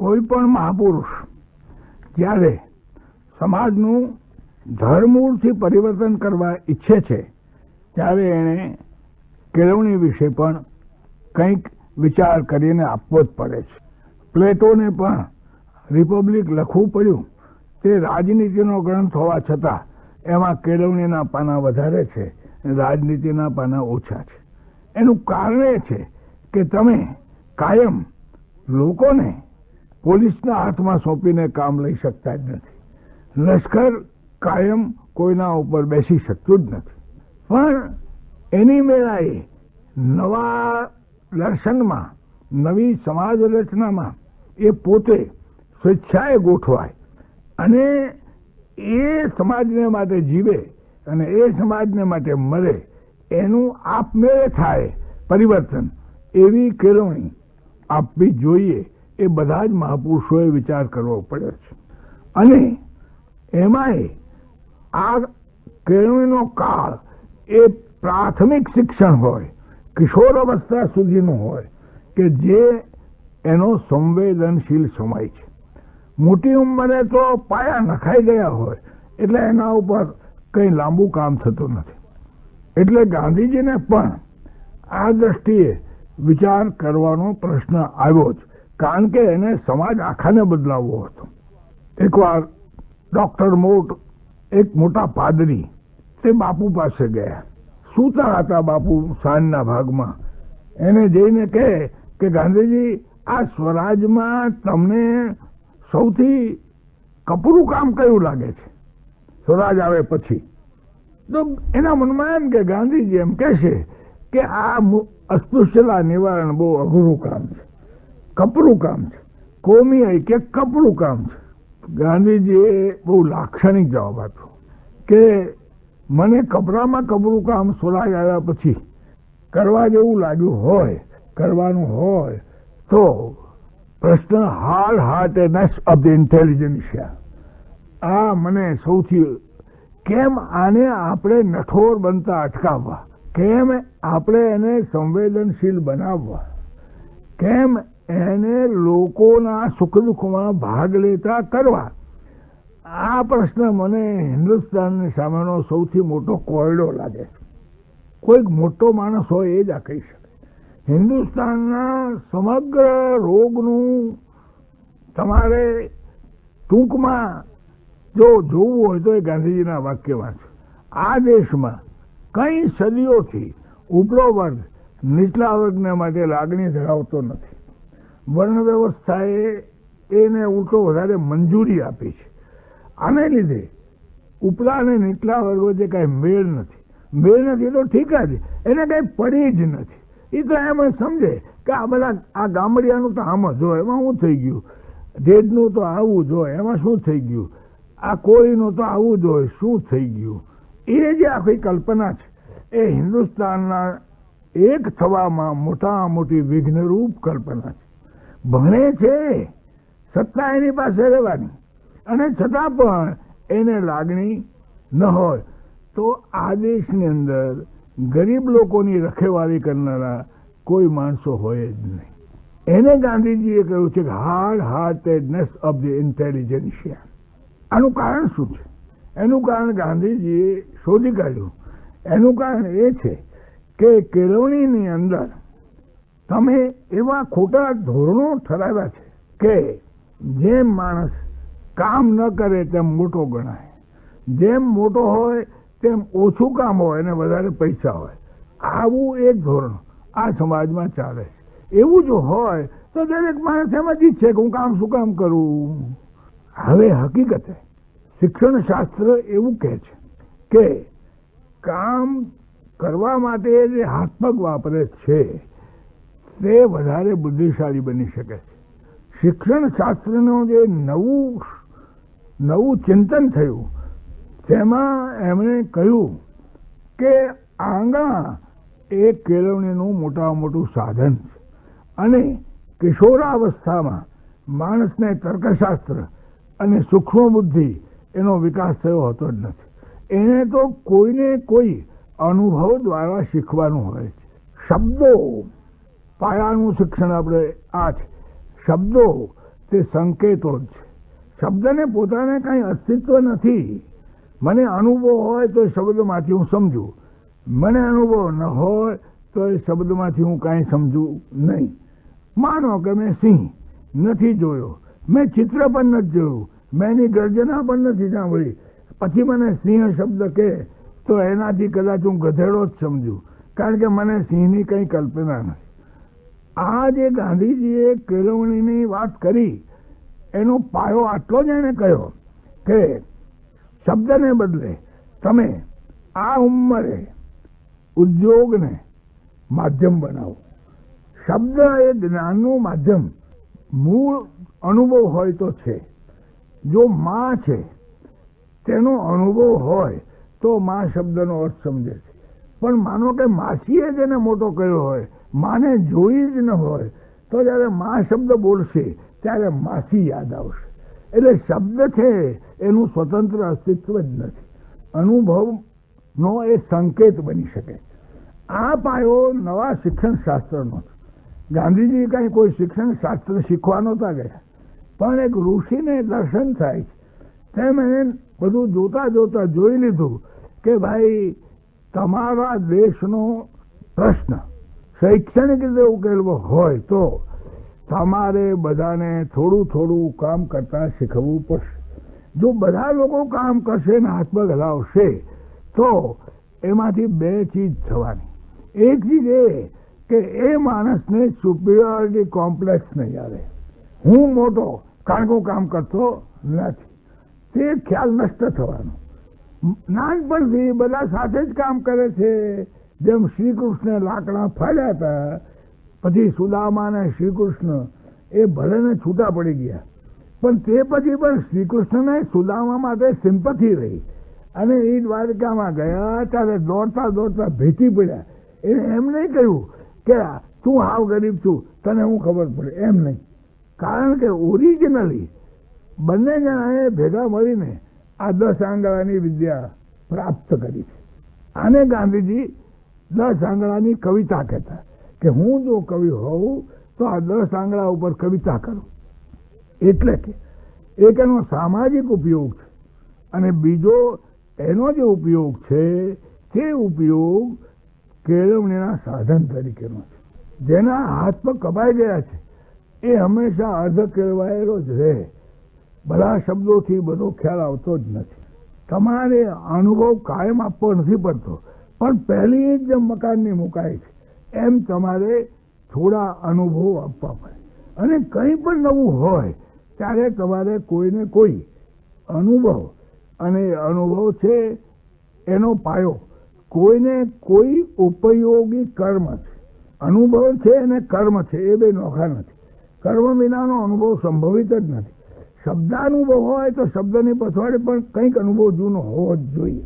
કોઈ પણ મહાપુરુષ જ્યારે સમાજનું ધરમૂળથી પરિવર્તન કરવા ઈચ્છે છે ત્યારે એણે કેળવણી વિશે પણ કંઈક વિચાર કરીને આપવો જ પડે છે. પ્લેટોને પણ રિપબ્લિક લખવું પડ્યું તે રાજનીતિનો ગ્રંથ હોવા છતાં એમાં કેળવણીના પાના વધારે છે, રાજનીતિના પાના ઓછા છે. એનું કારણ એ છે કે તમે કાયમ લોકોને પોલીસના હાથમાં સોંપીને કામ લઈ શકતા જ નથી. લશ્કર કાયમ કોઈના ઉપર બેસી શકતું જ નથી. પણ એની મેળાએ નવા દર્શનમાં, નવી સમાજ રચનામાં એ પોતે સ્વેચ્છાએ ગોઠવાય અને એ સમાજને માટે જીવે અને એ સમાજને માટે મરે, એનું આપમેળે થાય પરિવર્તન, એવી કેળવણી આપવી જોઈએ. એ બધા જ મહાપુરુષોએ વિચાર કરવો પડે છે. અને એમાંય આ કેળવણીનો કાળ એ પ્રાથમિક શિક્ષણ હોય, કિશોર અવસ્થા સુધીનું હોય કે જે એનો સંવેદનશીલ સમય છે. મોટી ઉંમરે તો પાયા નખાઈ ગયા હોય એટલે એના ઉપર કંઈ લાંબુ કામ થતું નથી. એટલે ગાંધીજીને પણ આ દ્રષ્ટિએ વિચાર કરવાનો પ્રશ્ન આવ્યો જ, કારણ કે એને સમાજ આખાને બદલાવવો હતો. એકવાર ડૉક્ટર મોટ, એક મોટા પાદરી, તે બાપુ પાસે ગયા. સૂતા હતા બાપુ સાંજના ભાગમાં. એને જઈને કહે કે ગાંધીજી, આ સ્વરાજમાં તમને સૌથી કપરું કામ કયું લાગે છે સ્વરાજ આવે પછી? તો એના મનમાં એમ કે ગાંધીજી એમ કહેશે કે આ અસ્પૃશ્યતા નિવારણ બહુ અઘરું કામ છે, કપરું કામ છે. કોમી કે કપરું કામ છે. ગાંધીજીએ બહુ લાક્ષણિક જવાબ આપ્યો કે મને કપરામાં કપરું કામ સ્વરાજ આવ્યા પછી કરવા જેવું લાગ્યું હોય, કરવાનું હોય તો પ્રશ્ન હાર્ડ હાર્ટેડનેસ ઓફ ધ ઇન્ટેલિજન્સિયા, આ મને સૌથી, કેમ આને આપણે નઠોર બનતા અટકાવવા, કેમ આપણે એને સંવેદનશીલ બનાવવા, કેમ એને લોકોના સુખ દુઃખમાં ભાગ લેતા કરવા. આ પ્રશ્ન મને હિન્દુસ્તાનની સામેનો સૌથી મોટો કોયડો લાગે છે. કોઈક મોટો માણસ હોય એ જ આ કહી શકે. હિન્દુસ્તાનના સમગ્ર રોગનું તમારે ટૂંકમાં જો જોવું હોય તો એ ગાંધીજીના વાક્યમાં છે. આ દેશમાં કઈ સદીઓથી ઉપલો વર્ગ નીચલા વર્ગને માટે લાગણી ધરાવતો નથી. વર્ણ વ્યવસ્થાએ એને ઉલટો વધારે મંજૂરી આપી છે. આને લીધે ઉપલા અને નીચલા વર્ગ વચ્ચે કાંઈ મેળ નથી. મેળ નથી તો ઠીક જ, એને કાંઈ પડી જ નથી. એ તો એમ સમજે કે આ બધા આ ગામડિયાનું તો આમ જ હોય, એમાં શું થઈ ગયું, જેઠનું તો આવું જ હોય, એમાં શું થઈ ગયું, આ કોળીનું તો આવું જ હોય, શું થઈ ગયું. એ જે આખી કલ્પના છે એ હિન્દુસ્તાનના એક થવામાં મોટી વિઘ્નરૂપ કલ્પના છે. ભણે છે, સત્તા એની પાસે રહેવાની, અને છતાં પણ એને લાગણી ન હોય તો આ દેશની અંદર ગરીબ લોકોની રખેવાળી કરનારા કોઈ માણસો હોય જ નહીં. એને ગાંધીજીએ કહ્યું છે કે હાર્ડ હાર્ટેડનેસ ઓફ ધ ઇન્ટેલિજન્સિયા. આનું કારણ શું છે? એનું કારણ ગાંધીજીએ શોધી કાઢ્યું. એનું કારણ એ છે કે કેળવણીની અંદર તમે એવા ખોટા ધોરણો ઠરાવ્યા છે કે જેમ માણસ કામ ન કરે તેમ મોટો ગણાય, જેમ મોટો હોય તેમ ઓછું કામ હોય અને વધારે પૈસા હોય. આવું એક ધોરણ આ સમાજમાં ચાલે છે. એવું જો હોય તો દરેક માણસ એમ જ ઈચ્છે કે હું કામ શું કામ કરું. હવે હકીકતે શિક્ષણ શાસ્ત્ર એવું કહે છે કે કામ કરવા માટે જે હાથ પગ વાપરે છે તે વધારે બુદ્ધિશાળી બની શકે છે. શિક્ષણ શાસ્ત્રનું જે નવું ચિંતન થયું તેમાં એમણે કહ્યું કે આંગણા એ કેળવણીનું મોટામાં મોટું સાધન છે. અને કિશોરાવસ્થામાં માણસને તર્કશાસ્ત્ર અને સૂક્ષ્મ બુદ્ધિ એનો વિકાસ થયો હોતો જ નથી. એને તો કોઈને કોઈ અનુભવ દ્વારા શીખવાનું હોય છે. શબ્દો, પાયાનું શિક્ષણ આપણે આ છે. શબ્દો તે સંકેતો જ છે. શબ્દને પોતાને કાંઈ અસ્તિત્વ નથી. મને અનુભવ હોય તો એ શબ્દમાંથી હું સમજું, મને અનુભવ ન હોય તો એ શબ્દમાંથી હું કાંઈ સમજું નહીં. માનો કે મેં સિંહ નથી જોયો, મેં ચિત્ર પણ નથી જોયું, મેં એની ગર્જના પણ નથી સાંભળી, પછી મને સિંહ શબ્દ કહે તો એનાથી કદાચ હું ગધેડો જ સમજું, કારણ કે મને સિંહની કંઈ કલ્પના નથી. આ જે ગાંધીજીએ કેળવણીની વાત કરી એનો પાયો આટલો જ એણે કહ્યો કે શબ્દને બદલે તમે આ ઉંમરે ઉદ્યોગને માધ્યમ બનાવો. શબ્દ એ જ્ઞાનનું માધ્યમ મૂળ અનુભવ હોય તો છે. જો માં છે તેનો અનુભવ હોય તો માં શબ્દનો અર્થ સમજે છે. પણ માનો કે માસીએ જેને મોટો કર્યો હોય, માને જોઈ જ ન હોય, તો જ્યારે માં શબ્દ બોલશે ત્યારે માસી યાદ આવશે. એટલે શબ્દ છે એનું સ્વતંત્ર અસ્તિત્વ જ નથી. અનુભવનો એ સંકેત બની શકે. આ પાયો નવા શિક્ષણ શાસ્ત્રનો છે. ગાંધીજી કાંઈ કોઈ શિક્ષણ શાસ્ત્ર શીખવા નહોતા ગયા, પણ એક ઋષિને દર્શન થાય છે. તેમ એને બધું જોતા જોતા જોઈ લીધું કે ભાઈ તમારા દેશનો પ્રશ્ન શૈક્ષણિક રીતે ઉકેલવો હોય તો તમારે બધાને થોડું થોડું કામ કરતા શીખવવું પડશે. જો બધા લોકો કામ કરશે ને હાથપગ હલાવશે તો એમાંથી બે ચીજ થવાની. એક ચીજ એ કે એ માણસને સુપિરિયોરિટી કોમ્પ્લેક્સ નહીં આવે, હું મોટો કારણ કે હું કામ કરતો નથી, તે ખ્યાલ નષ્ટ થવાનો. નાનપણથી બધા સાથે જ કામ કરે છે. જેમ શ્રી કૃષ્ણ લાકડા ફાડ્યા હતા, પછી સુદામા અને શ્રી કૃષ્ણ એ ભલેને છૂટા પડી ગયા, પણ તે પછી પણ શ્રી કૃષ્ણને સુદામા માટે સિમ્પથી રહી, અને એ દ્વારકામાં ગયા ત્યારે દોડતા દોડતા ભેટી પડ્યા. એને એમ નહીં કહ્યું કે તું હાવ ગરીબ છું, તને હું ખબર પડે, એમ નહીં. કારણ કે ઓરિજિનલી બંને જણાએ ભેગા મળીને આ 10 આંગળાની વિદ્યા પ્રાપ્ત કરી છે. આને ગાંધીજી 10 આંગળાની કવિતા કહેતા કે હું જો કવિ હોઉં તો આ 10 આંગળા ઉપર કવિતા કરું. એટલે કે એક એનો સામાજિક ઉપયોગ છે, અને બીજો એનો જે ઉપયોગ છે તે ઉપયોગ કેળવણીના સાધન તરીકેનો છે. જેના હાથ પર કપાઈ ગયા છે એ હંમેશા અર્ધ કેળવાયેલો જ રહે. બધા શબ્દોથી બધો ખ્યાલ આવતો જ નથી. તમારે અનુભવ કાયમ આપવો નથી પડતો, પણ પહેલી જ મકાનની મુકાય છે એમ તમારે થોડા અનુભવ આપવા પડે. અને કંઈ પણ નવું હોય ત્યારે તમારે કોઈને કોઈ અનુભવ, અને અનુભવ છે એનો પાયો કોઈને કોઈ ઉપયોગી કર્મ છે. અનુભવ છે અને કર્મ છે એ બે નોખા નથી. કર્મ વિનાનો અનુભવ સંભવિત જ નથી. શબ્દાનુભવ હોય તો શબ્દની પછવાડે પણ કંઈક અનુભવ જૂનો હોવો જ જોઈએ.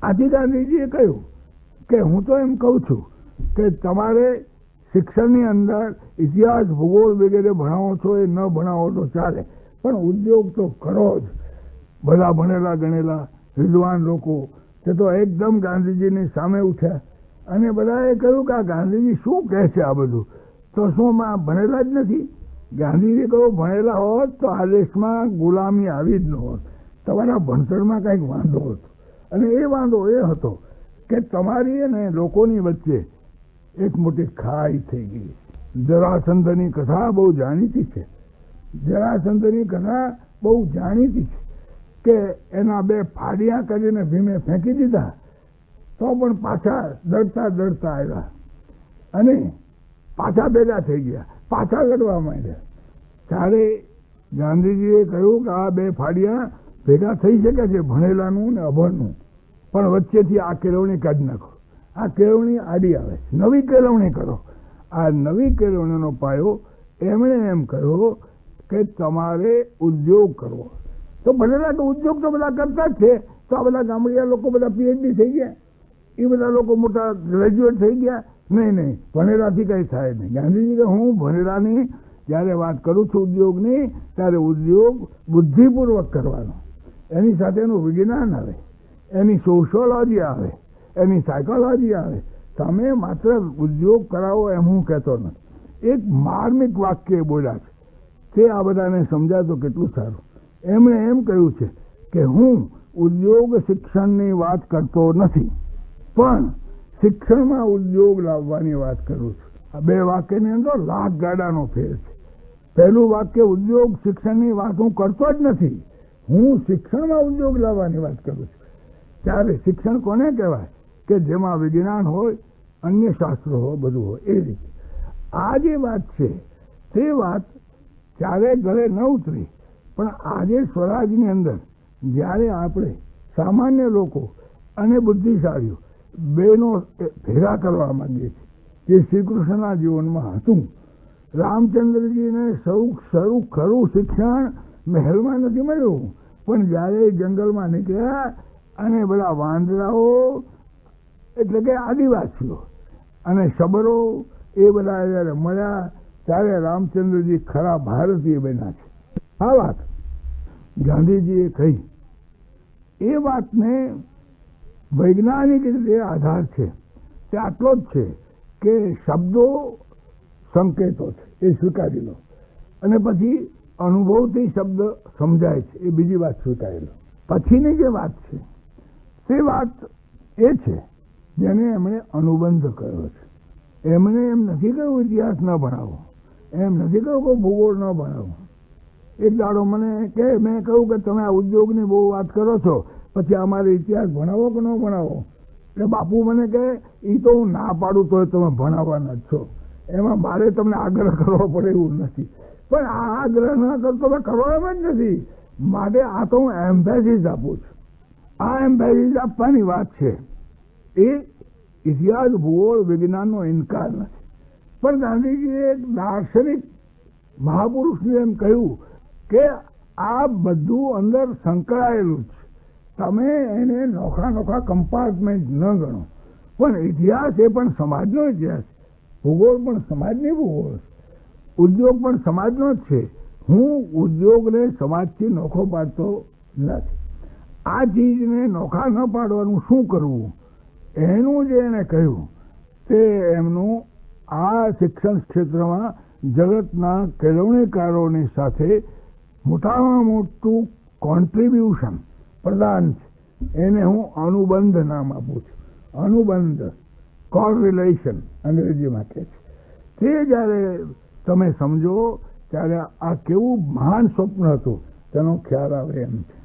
આથી ગાંધીજીએ કહ્યું કે હું તો એમ કહું છું કે તમારે શિક્ષણની અંદર ઇતિહાસ, ભૂગોળ વગેરે ભણાવો છો એ ન ભણાવો તો ચાલે, પણ ઉદ્યોગ તો કરો જ. બધા ભણેલા ગણેલા વિદ્વાન લોકો તે તો એકદમ ગાંધીજીની સામે ઉઠ્યા, અને બધાએ કહ્યું કે આ ગાંધીજી શું કહે છે આ બધું, તો શું ભણેલા જ નથી? ગાંધીજી કહ્યું ભણેલા હોત તો આ દેશમાં ગુલામી આવી જ ન હોત. તમારા ભણતરમાં કંઈક વાંધો હતો, અને એ વાંધો એ હતો કે તમારી અને લોકોની વચ્ચે એક મોટી ખાઈ થઈ ગઈ. જરાસંધની કથા બહુ જાણીતી છે. જરાસંધની કથા બહુ જાણીતી છે કે એના 2 ફાડિયા કરીને ભીમે ફેંકી દીધા, તો પણ પાછા દડતા દડતા આવ્યા અને પાછા ભેગા થઈ ગયા, પાછા લડવા માંડ્યા. ત્યારે ગાંધીજીએ કહ્યું કે આ 2 ફાડિયા ભેગા થઈ શકે છે, ભણેલાનું ને અભણનું, પણ વચ્ચેથી આ કેળવણી કાઢી નાખો. આ કેળવણી આડી આવે, નવી કેળવણી કરો. આ નવી કેળવણીનો પાયો એમણે એમ કહ્યો કે તમારે ઉદ્યોગ કરવો. તો ભણેલા તો ઉદ્યોગ તો બધા કરતા જ છે, તો આ બધા ગામડિયા લોકો બધા પીએચડી થઈ ગયા, એ બધા લોકો મોટા ગ્રેજ્યુએટ થઈ ગયા. નહીં, ભણેલાથી કંઈ થાય નહીં. ગાંધીજી કે હું ભણેલાની જ્યારે વાત કરું છું ઉદ્યોગની, ત્યારે ઉદ્યોગ બુદ્ધિપૂર્વક કરવાનો. એની સાથે એનું વિજ્ઞાન આવે, એની સોશિયોલોજી આવે, એની સાયકોલોજી આવે. તમે માત્ર ઉદ્યોગ કરાવો એમ હું કહેતો નથી. એક માર્મિક વાક્ય બોલ્યા છે તે આ બધાને સમજાતો કેટલું સારું. એમણે એમ કહ્યું છે કે હું ઉદ્યોગ શિક્ષણની વાત કરતો નથી, પણ શિક્ષણમાં ઉદ્યોગ લાવવાની વાત કરું છું. આ બે વાક્યની અંદર લાખ ગાડાનો ફેર છે. પહેલું વાક્ય ઉદ્યોગ શિક્ષણની વાત હું કરતો જ નથી, હું શિક્ષણમાં ઉદ્યોગ લાવવાની વાત કરું છું. ત્યારે શિક્ષણ કોને કહેવાય કે જેમાં વિજ્ઞાન હોય, અન્ય શાસ્ત્રો હોય, બધું હોય. એ રીતે આ જે વાત છે તે વાત ત્યારે ગળે ન ઉતરી, પણ આજે સ્વરાજની અંદર જ્યારે આપણે સામાન્ય લોકો અને બુદ્ધિશાળીઓ બેનો ભેગા કરવા માંગીએ છીએ, જે શ્રી કૃષ્ણના જીવનમાં હતું. રામચંદ્રજીને ખરું શિક્ષણ મહેલમાં નથી મળ્યું, પણ જ્યારે જંગલમાં નીકળ્યા અને બધા વાંદરાઓ એટલે કે આદિવાસીઓ અને શબરો એ બધા જ્યારે મળ્યા ત્યારે રામચંદ્રજી ખરા ભારતીય બન્યા છે. આ વાત ગાંધીજીએ કહી. એ વાતને વૈજ્ઞાનિક રીતે આધાર છે તે આટલો જ છે કે શબ્દો સંકેતો છે, એ સ્વીકારી લો, અને પછી અનુભવથી શબ્દ સમજાય છે, એ બીજી વાત સ્વીકારી લો. પછીની જે વાત છે તે વાત એ છે જેને એમણે અનુબંધ કહ્યો છે. એમણે એમ નથી કહ્યું ઇતિહાસ ન ભણાવો, એમ નથી કહ્યું કે ભૂગોળ ન ભણાવો. એક દાડો મને કે મેં કહ્યું કે તમે આ ઉદ્યોગની બહુ વાત કરો છો, પછી અમારે ઇતિહાસ ભણાવો કે ન ભણાવો? એટલે બાપુ મને કહે એ તો હું ના પાડું તો તમે ભણાવવાના જ છો, એમાં મારે તમને આગ્રહ કરવો પડે એવું નથી. પણ આ આગ્રહ ન કરતો મેં કરવાનો જ નથી, માટે આ તો હું એમ્ફેસિસ આપું છું. આ એમ્ફેસિસ આપવાની વાત છે. એ ઇતિહાસ ભૂગોળ વિજ્ઞાનનો ઇનકાર નથી, પણ ગાંધીજીએ એક દાર્શનિક મહાપુરુષને એમ કહ્યું કે આ બધું અંદર સંકળાયેલું છે, તમે એને નોખા નોખા કમ્પાર્ટમેન્ટ ન ગણો. પણ ઇતિહાસ એ પણ સમાજનો ઇતિહાસ, ભૂગોળ પણ સમાજની ભૂગોળ, ઉદ્યોગ પણ સમાજનો જ છે. હું ઉદ્યોગને સમાજથી નોખો પાડતો નથી. આ ચીજને નોખા ન પાડવાનું શું કરવું, એનું જે એને કહ્યું તે એમનું આ શિક્ષણ ક્ષેત્રમાં જગતના કેળવણીકારોની સાથે મોટામાં મોટું કોન્ટ્રીબ્યુશન પ્રદાન છે. એને હું અનુબંધ નામ આપું છું. અનુબંધ, કોરિલેશન અંગ્રેજીમાં કહે છે. તે જ્યારે તમે સમજો ત્યારે આ કેવું મહાન સ્વપ્ન હતું તેનો ખ્યાલ આવે એમ છે.